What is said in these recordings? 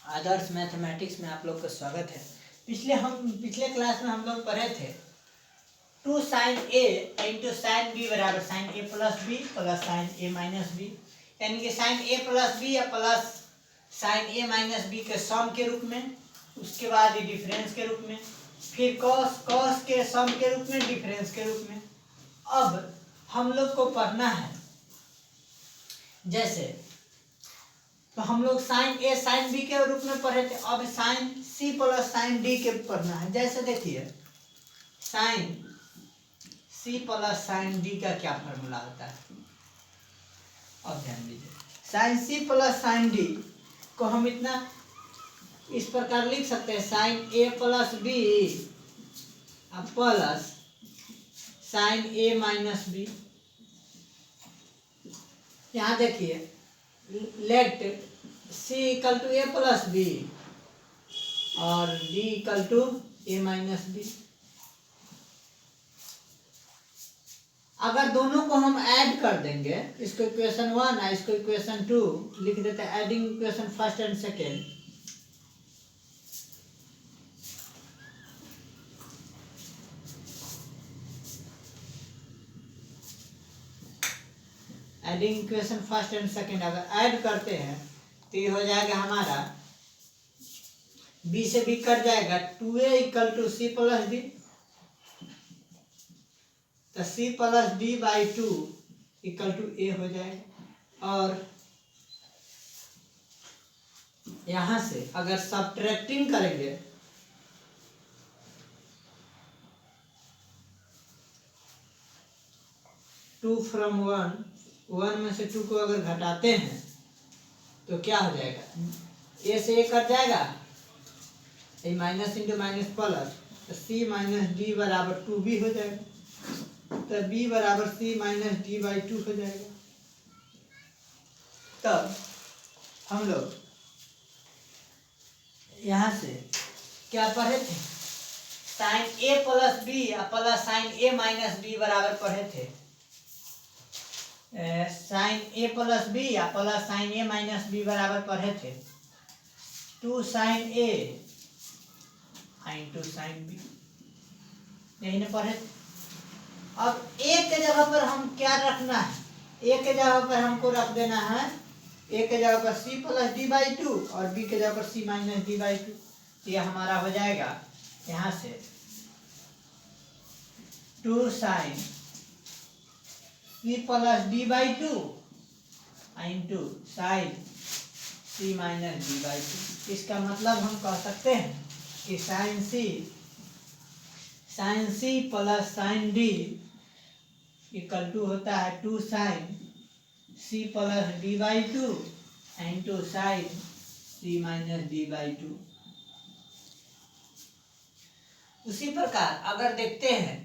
आदर्श mathematics में आप लोग का स्वागत है। पिछले क्लास में हम लोग पढ़े थे 2 sin a into sine B बराबर sine A plus B plus sine A minus B, यानी कि साइन ए प्लस बी या plus sine A minus B के सम के रूप में, उसके बाद डिफरेंस के रूप में, फिर कॉस के सम के रूप में, डिफरेंस के रूप में। अब हम लोग को पढ़ना है, जैसे तो हम लोग साइन ए साइन बी के रूप में पढ़े थे, अब sine C plus sine D के पढ़ना है। जैसे देखिए sine C plus sine D का क्या फॉर्मूला होता है, अब ध्यान दीजिए। Sine C plus sine D को हम इतना इस प्रकार लिख सकते हैं, sine A plus B plus sine A minus B. यहाँ देखिए let C equal to A plus B और D equal to A minus B. अगर दोनों को हम ऐड कर देंगे, इसको इक्वेशन 1 है, इसको इक्वेशन 2 लिख देते हैं, adding equation first and second. Adding equation first and second अगर ऐड करते हैं तो ये हो जाएगा हमारा बी से बी कट जाएगा, 2a equal to C plus D, तो C plus D by 2 equal to A हो जाएगा। और यहां से अगर सब्ट्रैक्टिंग करेंगे टू फ्रॉम वन में से 2 को अगर घटाते हैं तो क्या हो जाएगा, ए से ए कट जाएगा, ए माइनस इंटू माइनस प्लस, तो सी माइनस डी बराबर 2b हो जाएगा, तो b बराबर सी माइनस डी बाई 2 हो जाएगा। तब हम लोग यहाँ से क्या पढ़े थे, साइन ए प्लस बी या plus sine A minus B बराबर पढ़े थे, साइन ए प्लस बी या plus sine A minus B बराबर पढ़े थे 2 साइन ए इंटू साइन बी, यही ना पढ़े थे। अब ए के जगह पर हम क्या रखना है, ए के जगह पर हमको रख देना है, ए के जगह पर सी प्लस डी बाई 2 और बी के जगह पर सी माइनस डी बाई 2। ये हमारा हो जाएगा यहाँ से 2 sine C plus D by 2 into sine C minus D by 2। इसका मतलब हम कह सकते हैं कि sine C plus sine D equal to होता है 2 sine C plus D by 2 into sine C minus D by 2। उसी प्रकार अगर देखते हैं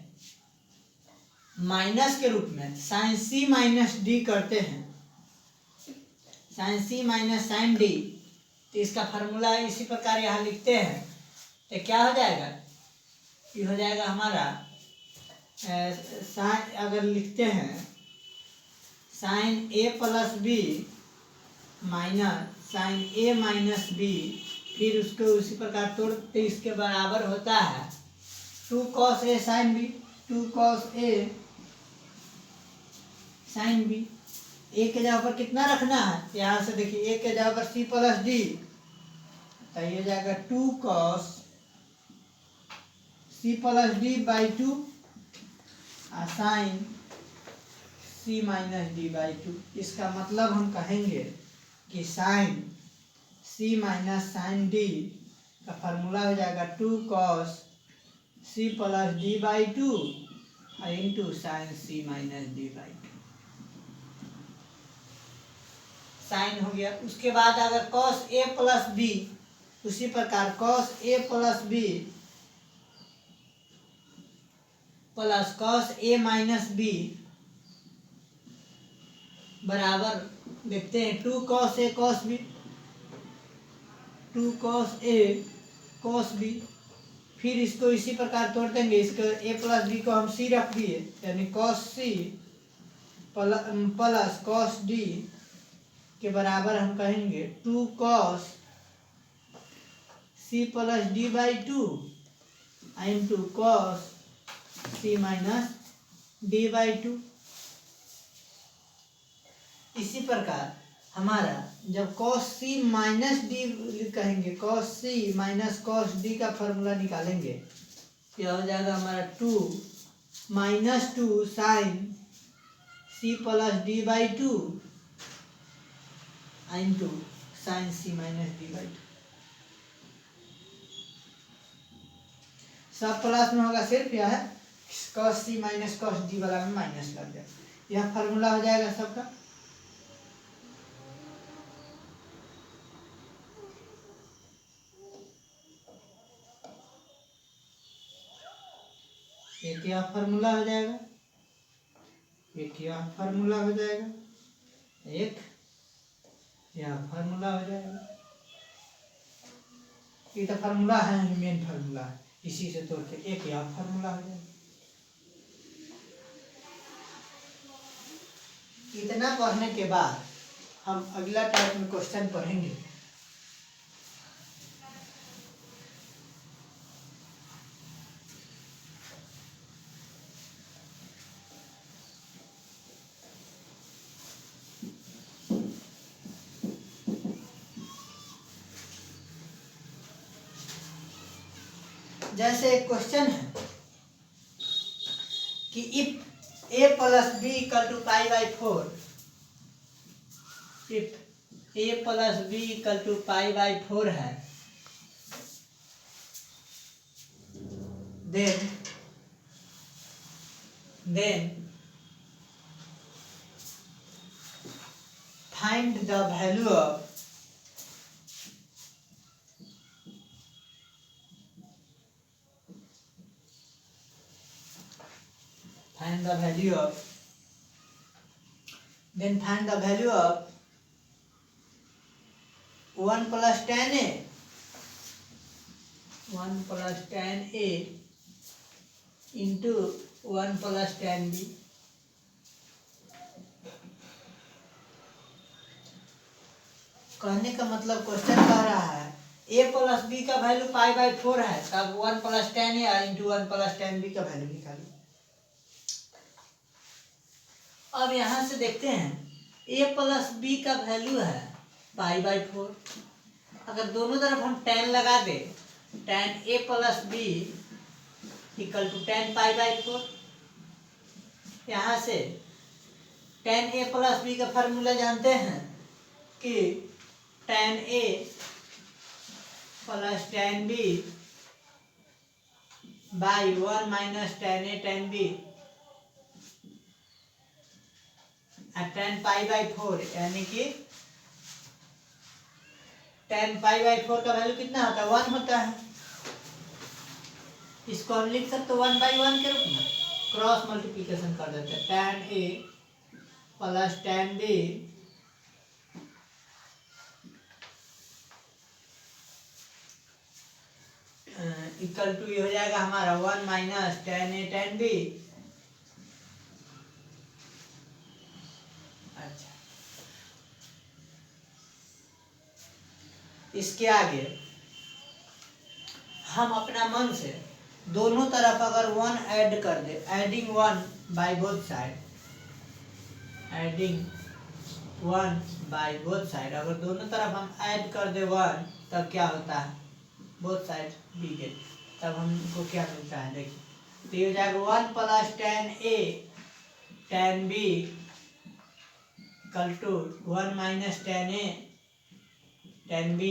माइनस के रूप में साइन सी माइनस डी करते हैं, sign C minus sine D, तो इसका फार्मूला इसी प्रकार यहाँ लिखते हैं, तो क्या हो जाएगा, ये हो जाएगा हमारा साइन, अगर लिखते हैं sine A plus B minus sine A minus B, फिर उसको उसी प्रकार तोड़ते इसके बराबर होता है 2 cos ए साइन बी, 2 cos ए साइन बी। ए के जगह पर कितना रखना है, यहाँ से देखिए ए के जगह पर सी प्लस डी, तो ये जाएगा 2 cos C plus D by 2 sine C minus D by 2। इसका मतलब हम कहेंगे कि sine C minus sine D का फार्मूला हो जाएगा 2 cos C plus D by 2 into sine C minus D by 2। Sine हो गया। उसके बाद अगर cos ए प्लस बी, उसी प्रकार cos A plus B plus cos A minus B बराबर देखते हैं 2 cos ए cos बी, 2 cos ए cos बी, फिर इसको इसी प्रकार तोड़ देंगे, इसको ए प्लस बी को हम सी रख दिए, यानी cos C plus cos D के बराबर हम कहेंगे 2 cos C plus D by two into cos C minus D by two. इसी प्रकार हमारा जब कॉस सी माइनस डी कहेंगे, cos C minus cos D का फॉर्मूला निकालेंगे, क्या हो जाएगा हमारा 2 minus 2 sine C plus D by two into sine C minus D by two. सब प्लस में होगा, सिर्फ यह है cos C minus cos D वाला में माइनस लग जाए, यह फार्मूला हो जाएगा सबका। एक यह फार्मूला हो जाएगा, एक यह फार्मूला हो जाएगा, एक यह फार्मूला हो जाएगा। ये तो फार्मूला है, मेन फार्मूला है, इसी से तोड़ के एक यह फार्मूला हो जाएगा। इतना पढ़ने के बाद हम अगला टाइप में क्वेश्चन पढ़ेंगे। जैसे एक क्वेश्चन है कि if A plus B equal to pi by four, if A plus B equal to pi by four है, then find the value of find the value of then find the value of 1 plus tan a 1 plus tan a into 1 plus tan b। कहने का मतलब question कह रहा है a plus B का value pi by four है, तब 1 plus tan a into 1 plus tan b का वैल्यू निकालिए। अब यहाँ से देखते हैं a प्लस बी का वैल्यू है पाई बाई फोर। अगर दोनों तरफ हम tan लगा दे, tan a plus B equal to tan pi by four. यहाँ से tan a प्लस बी का फार्मूला जानते हैं कि tan a plus tan b by 1 minus tan a tan b tan pi by four, यानी कि tan पाई बाई फोर का value कितना होता है, 1 होता है। इसको हम लिख सकते 1 बाई 1 के रूप में, क्रॉस मल्टीप्लिकेशन कर देते हैं। tan a plus tan b equal to ये हो जाएगा हमारा 1 minus tan a tan b। अच्छा, इसके आगे हम अपना मन से दोनों तरफ अगर 1 ऐड कर दे, adding 1 by both side, adding 1 by both side, अगर दोनों तरफ हम ऐड कर दे 1, तब क्या होता है, बोथ साइड बी गेट, तब हमको क्या मिलता है देखिए, तो ये हो जाएगा 1 plus tan a tan b equal to 1 minus tan a tan b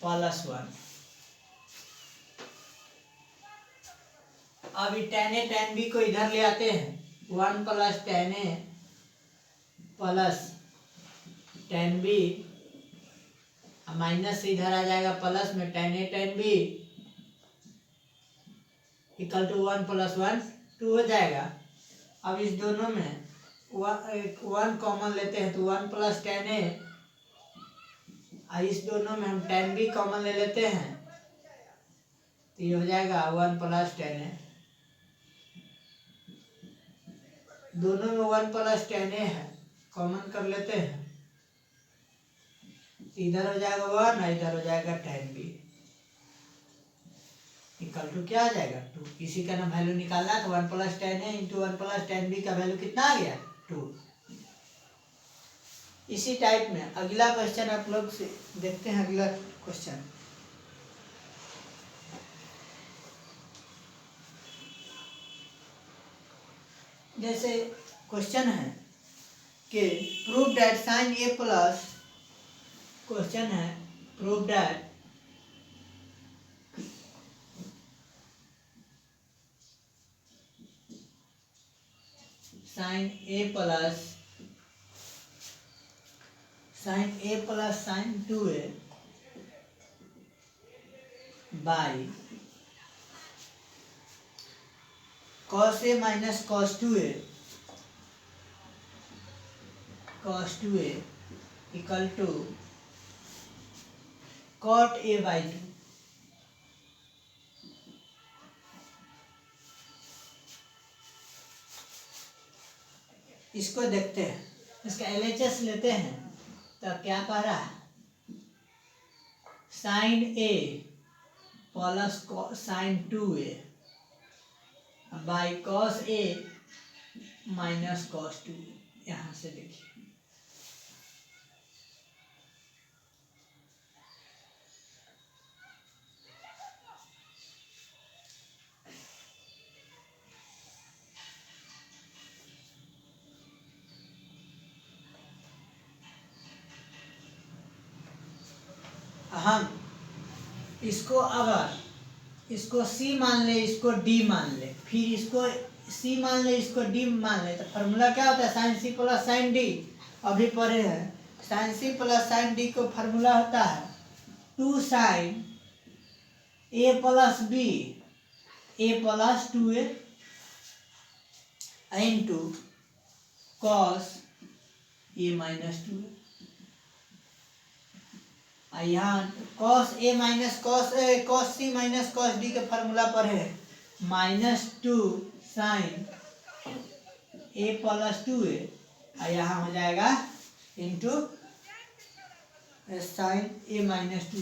plus 1। अभी tan a tan b को इधर ले आते हैं, 1 plus tan a plus tan b, minus से इधर आ जाएगा प्लस में tan a tan b equal to 1 plus 1 2 हो जाएगा। अब इस दोनों में 1 कॉमन लेते हैं तो 1 प्लस tan a, इस दोनों में हम tan b कॉमन ले लेते हैं तो ये हो जाएगा 1 प्लस tan a। दोनों में 1 प्लस tan a है, कॉमन कर लेते हैं इधर हो जाएगा 1 और इधर हो जाएगा tan b इक्वल टू क्या आ जाएगा 2। इसी का ना वैल्यू निकालना है तो 1 + tan a into 1 + tan b का वैल्यू कितना आ गया 2। इसी टाइप में अगला क्वेश्चन आप लोग से देखते हैं। अगला क्वेश्चन जैसे क्वेश्चन है कि prove that sine A plus, question है prove that sine A plus sine 2a by cos a minus cos 2a equal to cot a by 2। इसको देखते हैं, इसका LHS लेते हैं तो क्या कह रहा है sine a plus sine 2a by cos a minus cos 2। यहाँ से देखिए हम इसको अगर इसको C मान ले, इसको D मान ले, फिर इसको C मान ले, इसको D मान ले, तो फार्मूला क्या होता है sine C plus sine D। अभी पढ़े हैं sine C plus sine D को फार्मूला होता है 2 sine A plus B A plus 2A into cos A minus 2A। यहाँ cos a minus cos c minus cos d के formula पर है -2 साइन a प्लस 2a और यहाँ हो जाएगा इंटू साइन a माइनस 2।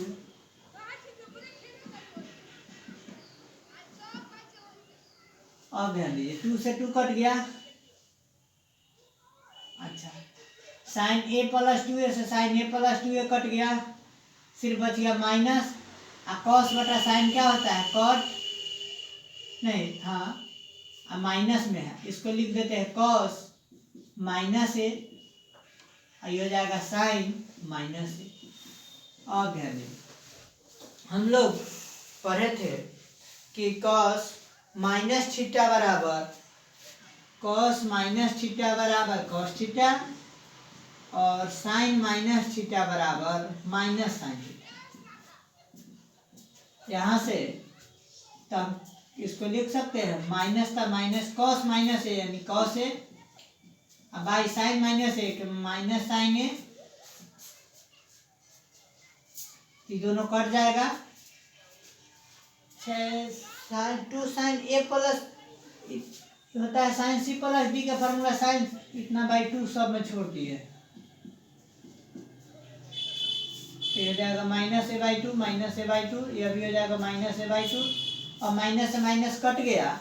अब ध्यान दीजिए 2 से 2 कट गया। अच्छा साइन a प्लस 2a से sign a plus 2a cut गया, फिर बच गया माइनस कॉस बटा साइन क्या होता है कॉट, नहीं हाँ माइनस में है, इसको लिख देते हैं कॉस माइनस ए, ये हो जाएगा साइन माइनस ए। और ध्यान दीजिए हम लोग पढ़े थे कि कॉस माइनस थीटा बराबर कॉस माइनस थीटा बराबर कॉस थीटा और साइन माइनस थीटा बराबर माइनस साइन थीटा। यहाँ से तब इसको लिख सकते हैं माइनस का माइनस कॉस माइनस ए यानी cos A by sine minus A minus sine A, ये दोनों कट जाएगा। 2 साइन ए प्लस होता है साइन सी प्लस डी का फॉर्मूला साइन इतना बाई 2 सब में छोड़ दिए, तो हो जाएगा minus A by 2 minus A by 2, यह भी हो जाएगा माइनस ए बाई 2 और माइनस से माइनस कट गया।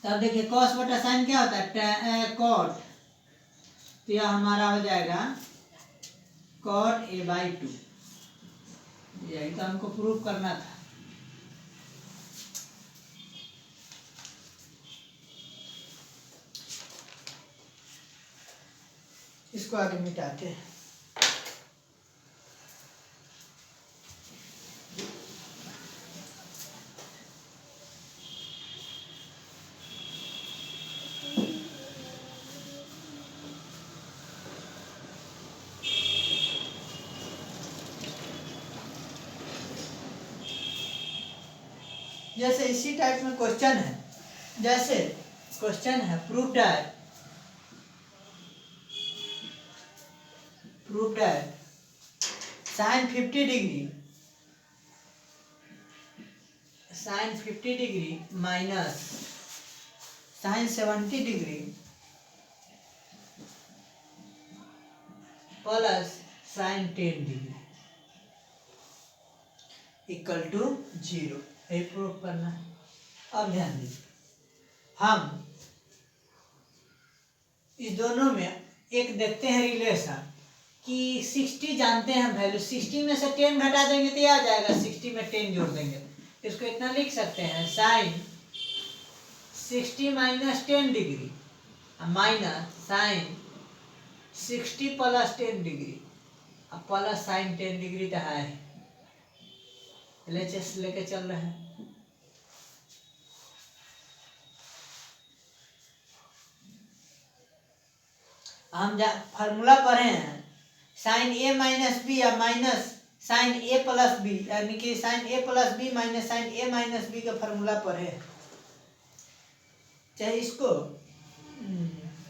तब देखिए कॉस बटा साइन क्या होता है कॉट, तो यह हमारा हो जाएगा कॉट ए बाई 2। यही तो हमको प्रूव करना था। इसको आगे मिटाते हैं। जैसे इसी टाइप में क्वेश्चन है, जैसे क्वेश्चन है prove that sine 50 degree minus sine 70 degree plus sine 10 degree equal to 0, यही प्रूव करना है। अब ध्यान दीजिए, हम इस दोनों में एक देखते हैं रिलेशन कि 60 जानते हैं वैल्यू, 60 में से 10 घटा देंगे तो आ जाएगा, 60 में 10 जोड़ देंगे, इसको इतना लिख सकते हैं sine 60 minus 10 degree minus sine 60 plus 10 degree plus sine 10 degree तो है, LHS लेके चल रहे हैं। हम फार्मूला पढ़े हैं साइन ए माइनस बी या minus sine A plus B, यानी कि sine A plus B minus sine A minus B का फार्मूला पढ़े हैं। चाहे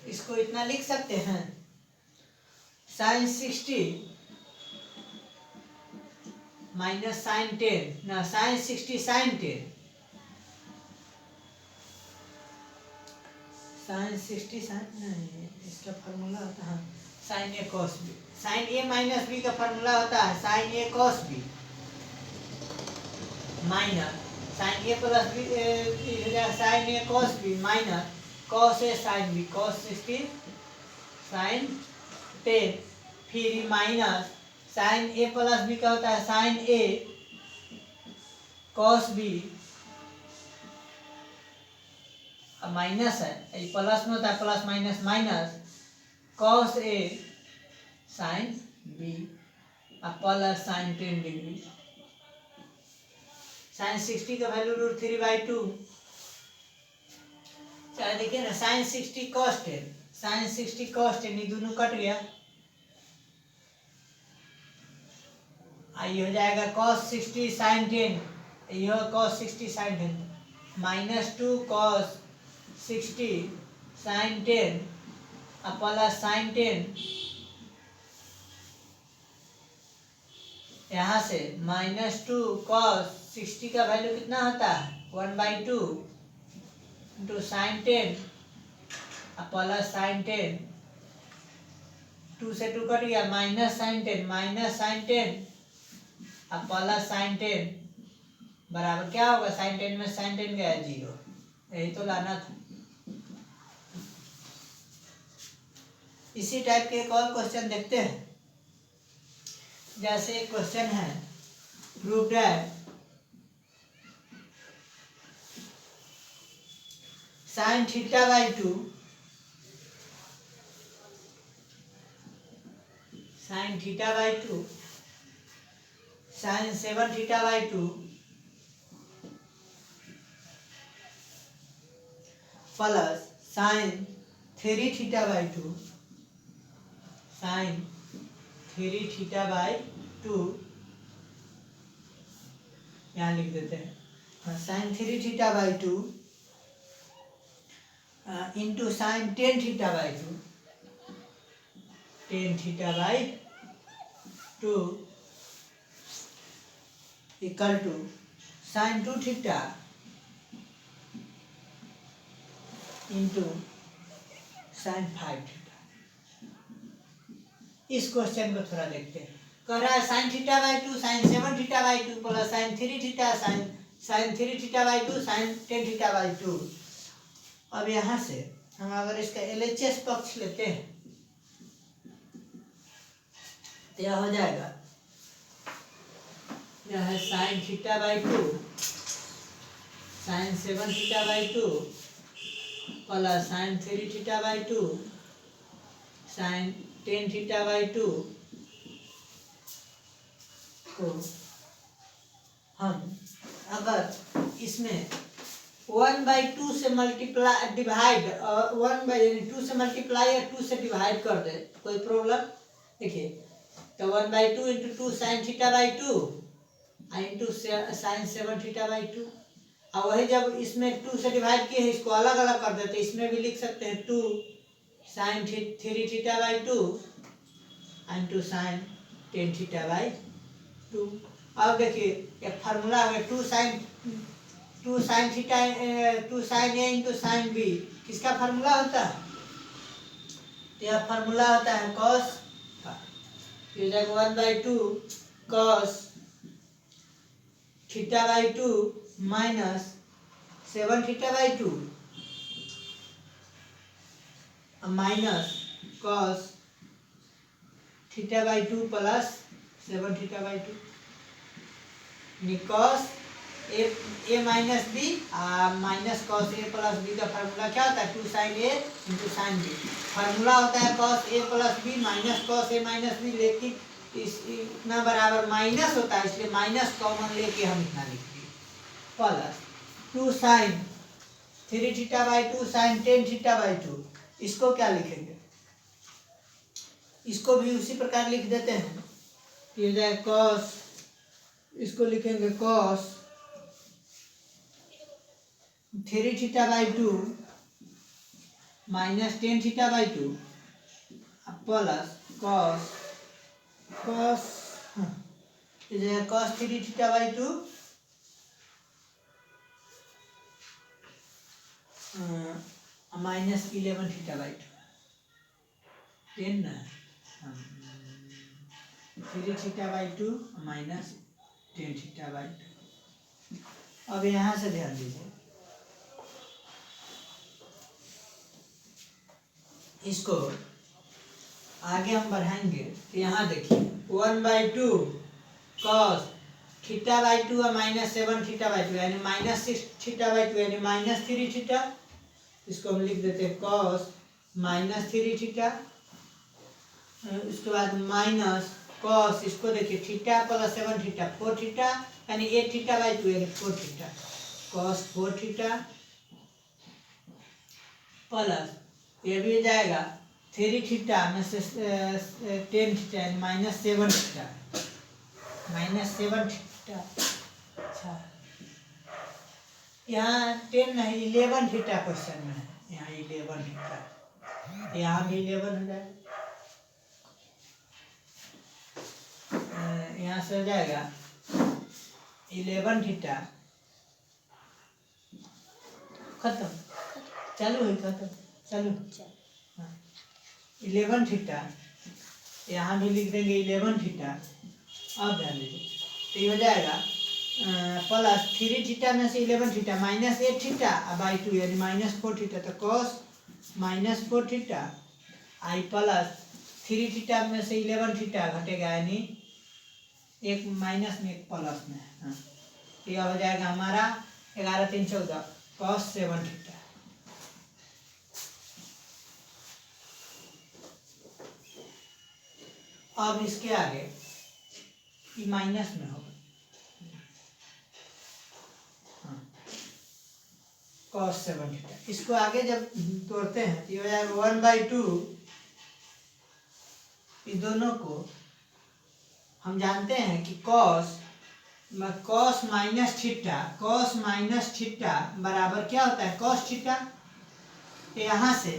इसको इतना लिख सकते हैं साइन 60 माइनस साइन 10 ना साइन 60 साइन 10, साइन 60 साइन नहीं, इसका फार्मूला होता है sine A cos B, sine A minus B का फार्मूला होता है sine A cos B minus sine A plus B, sine A cos B minus cos A sine B, cos 60 sine 10, फिर minus sine A plus B का होता है sine A cos B, minus है plus में होता है plus minus minus cos A sine B plus sine 10 degree, sine 60 का value √3/2, चाहे देखिए ना साइन 60 कॉस 10, साइन 60 कॉस 10 ये दोनों कट गया, ये हो जाएगा कॉस 60 साइन 10, ये cos 60 sine 10 minus 2 cos 60 sine 10 plus sine 10, यहाँ से -2 कॉस 60 का वैल्यू कितना होता है 1/2 इंटू साइन 10 प्लस साइन 10, 2 से 2 कट गया माइनस साइन 10 प्लस साइन 10 बराबर क्या होगा, साइन 10 में साइन 10 गया 0, यही तो लाना था। इसी टाइप के एक और क्वेश्चन देखते हैं, जैसे एक क्वेश्चन है prove that sine θ/2 sine θ/2 sine 7θ/2 plus sine 3θ/2 sine 3θ/2 यहाँ लिख देते हैं, हाँ sine 3θ/2 into sine 10θ/2 equal to sine 2θ into sine 5θ। इस क्वेश्चन को थोड़ा देखते हैं, कह रहा है sine θ/2 sine 7θ/2 plus sine 3θ sine 3θ/2 sine 10θ/2। अब यहाँ से हम अगर इसका LHS पक्ष लेते हैं तो यह हो जाएगा, यह है sine θ/2 sine 7θ/2 plus sine 3θ/2 sine 10θ/2 को हम अगर इसमें 1/2 से मल्टीप्लाई डिवाइड 1/2 से मल्टीप्लाई या 2 से डिवाइड कर दे, कोई प्रॉब्लम? देखिए तो 1/2 इंटू 2 साइन θ/2 इंटू साइन 7θ/2, और वही जब इसमें 2 से डिवाइड किए हैं इसको अलग अलग कर देते, इसमें भी लिख सकते हैं 2 साइन 3θ/2 इंटू साइन 10θ/2। अब देखिए एक फार्मूला है 2 साइन ए इंटू साइन बी, किसका फार्मूला होता है? तो यह फार्मूला होता है कॉस ये हो जाएगा 1/2 cos θ/2 minus 7 θ/2 minus cos θ/2 plus 7 θ/2 cos A minus B minus cos A plus B का फार्मूला क्या होता है 2 sin a into sine B. Formula होता है cos A plus B minus cos A minus B, लेकिन इतना बराबर माइनस होता है इसलिए माइनस कॉमन लेके हम इतना लिख दिए प्लस 2 sin 3 θ/2 sin 10 θ/2। इसको क्या लिखेंगे, इसको भी उसी प्रकार लिख देते हैं। ये हो जाए cos, इसको लिखेंगे cos 3 θ/2 minus 10 θ/2 plus cos cos 3 θ/2 minus 11 θ/2 10 ना 3 θ/2 माइनस 10 θ/2। अब यहाँ से ध्यान दीजिए, इसको आगे हम बढ़ाएंगे तो यहाँ देखिए 1/2 cos θ/2 और माइनस 7 θ/2 यानी माइनस 6 θ/2 यानी माइनस 3 θ। इसको हम लिख देते हैं cos माइनस 3 θ। उसके बाद माइनस cos, इसको देखिए थीटा प्लस 7 θ 4 θ यानी 8 θ/2 यानी 4 θ cos 4 θ प्लस ये भी जाएगा 3 θ में से 10 θ यानी माइनस 7 θ माइनस 7 θ। अच्छा यहाँ 10 नहीं 11 θ क्वेश्चन में है, यहाँ 11 θ, यहाँ भी 11 हो जाएगा। यहाँ से हो जाएगा 11 θ खत्म, चालू है खत्म चालू 11 θ, यहाँ भी लिख देंगे 11 θ। अब ध्यान दीजिए तो ये हो जाएगा प्लस 3 θ में से 11 θ माइनस 8 θ/2 यानी माइनस 4 θ, तो cos माइनस 4 θ आई प्लस 3 θ में से 11 θ घटेगा यानी एक माइनस में एक प्लस में। हाँ तो यह हो जाएगा हमारा 11 3 14 cos 7 θ। अब इसके आगे ये माइनस में होगा, हाँ cos 7 θ। इसको आगे जब तोड़ते हैं तो ये हो जाएगा 1/2, इस दोनों को हम जानते हैं कि cos minus theta cos minus theta बराबर क्या होता है cos थीटा। यहाँ से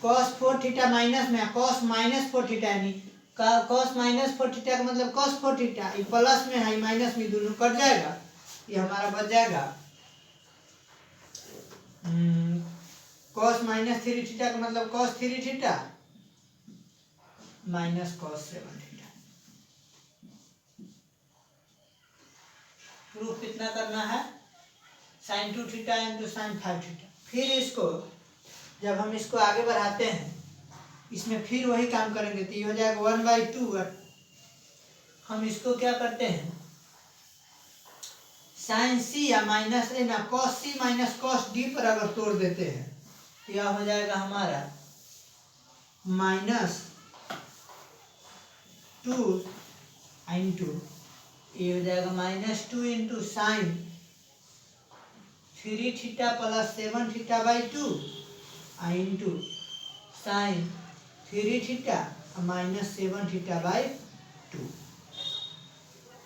cos 4 θ माइनस में cos माइनस 4 θ यानी cos माइनस 4 θ का मतलब cos 4 θ, ये प्लस में है माइनस में दोनों कट जाएगा, ये हमारा बच जाएगा cos माइनस 3 θ का मतलब cos 3 θ माइनस cos 7 θ। प्रूफ कितना करना है sin 2 θ इंटू sin 5 θ। फिर इसको जब हम इसको आगे बढ़ाते हैं इसमें फिर वही काम करेंगे तो ये हो जाएगा 1/2। हम इसको क्या करते हैं sin c या माइनस ए ना cos c minus cos d पर अगर तोड़ देते हैं तो यह हो जाएगा हमारा माइनस 2 इंटू ये हो जाएगा minus 2 into sine 3 θ plus 7 θ/2 into sine 3 θ minus 7 θ/2।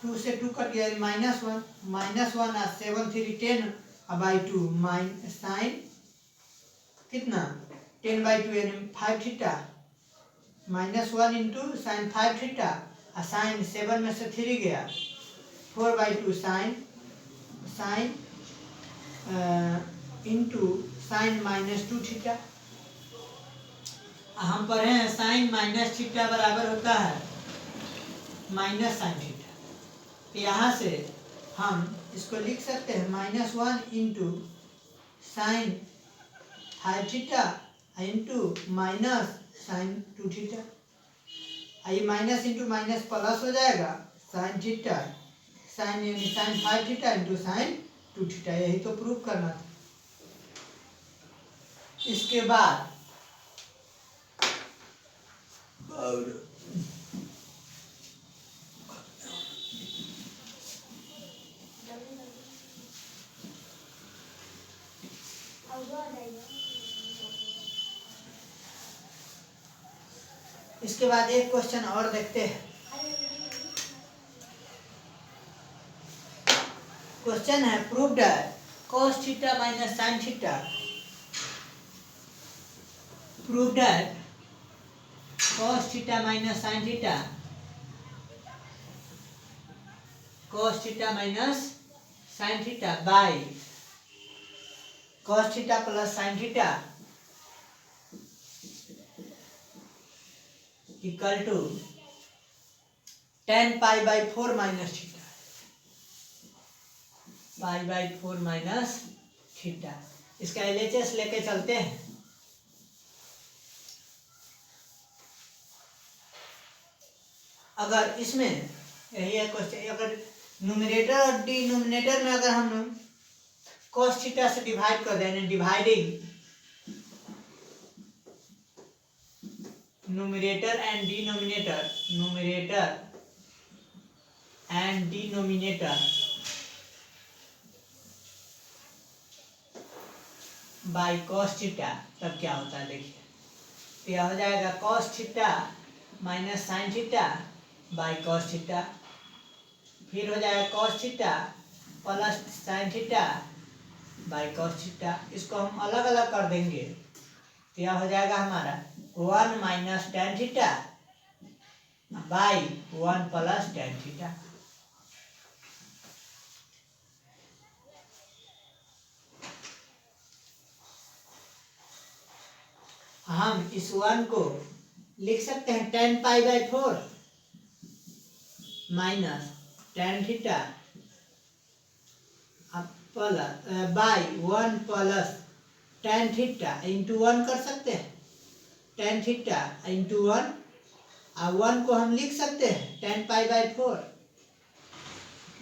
2 से 2 कट गया -1 और 7 3 10/2 माइनस साइन कितना 10/2 यानी 5 θ -1 इंटू साइन 5 θ और साइन 7 में से 3 गया 4/2 साइन इंटू साइन -2 θ। हम पढ़े हैं साइन -θ बराबर होता है माइनस साइन थीटा। तो यहाँ से हम इसको लिख सकते हैं -1 into sine 5 theta into minus sine 2 theta. ये माइनस इंटू माइनस प्लस हो जाएगा, साइन थीटा साइन यानी sine 5 theta into sine 2 theta. यही तो प्रूव करना था। इसके बाद और इसके बाद एक क्वेश्चन और देखते हैं। क्वेश्चन है prove that cos theta minus sine theta, prove that cos theta minus sine theta, cos theta minus sine theta by cos theta plus sine theta equal to tan pi by 4 minus theta, pi by 4 minus theta. इसका LHS लेके चलते हैं। अगर इसमें यही है question, अगर numerator और डिनोमिनेटर में अगर हम cos थीटा से डिवाइड कर दें, dividing numerator and denominator, numerator and denominator by cos theta, तब क्या होता है देखिए। तो यह हो जाएगा cos theta minus sine theta by cos theta, फिर हो जाएगा cos theta plus sine theta by cos theta. इसको हम अलग अलग कर देंगे तो यह हो जाएगा हमारा 1 minus tan theta by 1 plus tan theta. हम इस 1 को लिख सकते हैं tan pi by 4 minus tan theta plus by 1 plus tan theta into 1 कर सकते हैं, tan थीटा इंटू 1, और 1 को हम लिख सकते हैं tan पाई बाई 4।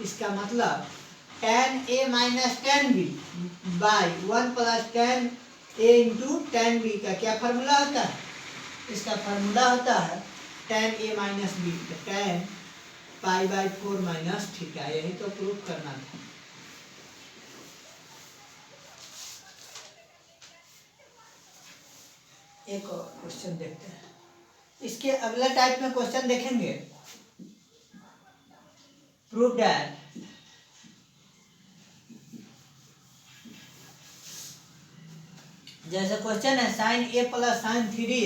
इसका मतलब tan a minus tan b by 1 plus tan a into tan b का क्या फार्मूला होता है? इसका फार्मूला होता है tan a minus b tan pi by 4 minus theta. यही तो प्रूव करना था। एक और क्वेश्चन देखते हैं। इसके अगला टाइप में क्वेश्चन देखेंगे, प्रूव दैट जैसे क्वेश्चन है sine a plus sine 3a,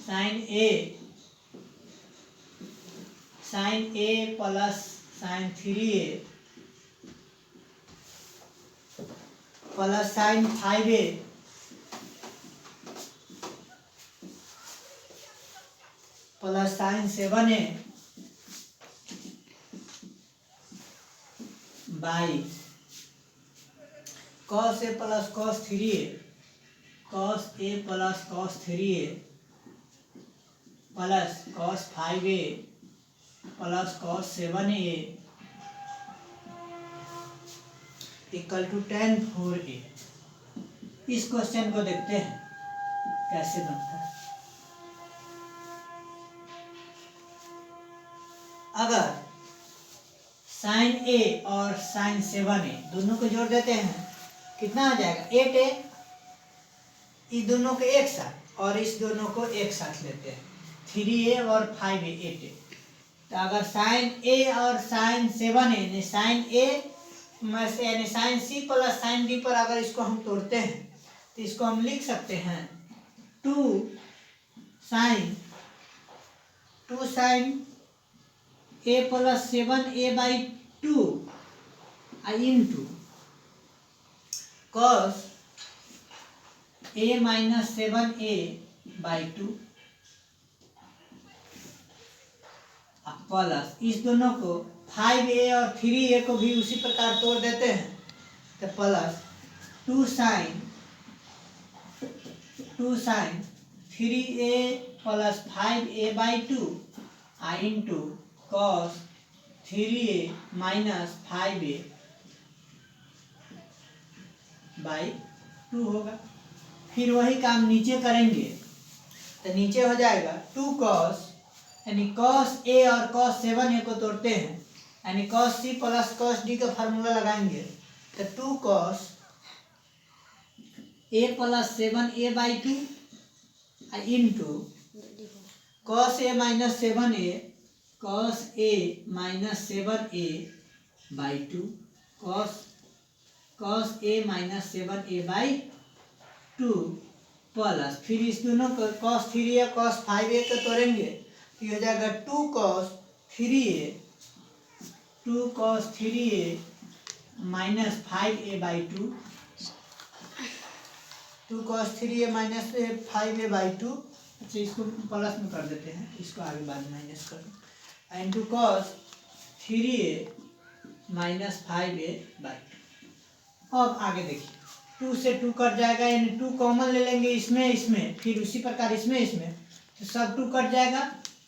sine a plus sine 3a plus sine 5a plus sine 7a by cos a plus cos 3a, cos a plus cos 3a plus cos 5a plus cos 7a equal to tan 4a। इस question को देखते हैं कैसे बनता है। अगर sign a और sine 7a दोनों को जोड़ देते हैं, कितना आ जाएगा 8a। इस दोनों को एक साथ और इस दोनों को एक साथ लेते हैं, 3a और 5a 8a। तो अगर साइन a और साइन 7a यानी साइन a यानी sine c plus sine d पर अगर इसको हम तोड़ते हैं तो इसको हम लिख सकते हैं 2 sine a plus 7a by 2 into cos a minus 7a by 2 plus इस दोनों को 5a और 3a को भी उसी प्रकार तोड़ देते हैं, तो plus 2 sine 3a plus 5a/2 into cos 3a minus 5a/2 होगा। फिर वही काम नीचे करेंगे, तो नीचे हो जाएगा 2 cos, यानी cos a और cos 7a को तोड़ते हैं, यानी cos c plus cos d का फार्मूला लगाएंगे, तो 2 cos a plus 7a/2 into cos a minus 7a -7a/2 cos a minus 7a/2 plus फिर इस दोनों को cos 3a cos 5a को तोड़ेंगे, तो ये हो जाएगा 2 cos 3a minus 5a/2 2 cos 3a minus 5a/2। अच्छा, इसको प्लस में कर देते हैं, इसको आगे बाद माइनस कर into cos 3a minus 5a/2। अब आगे देखिए, 2 से 2 कट जाएगा, यानी 2 कॉमन ले लेंगे इसमें, फिर उसी प्रकार इसमें, तो सब 2 कट जाएगा,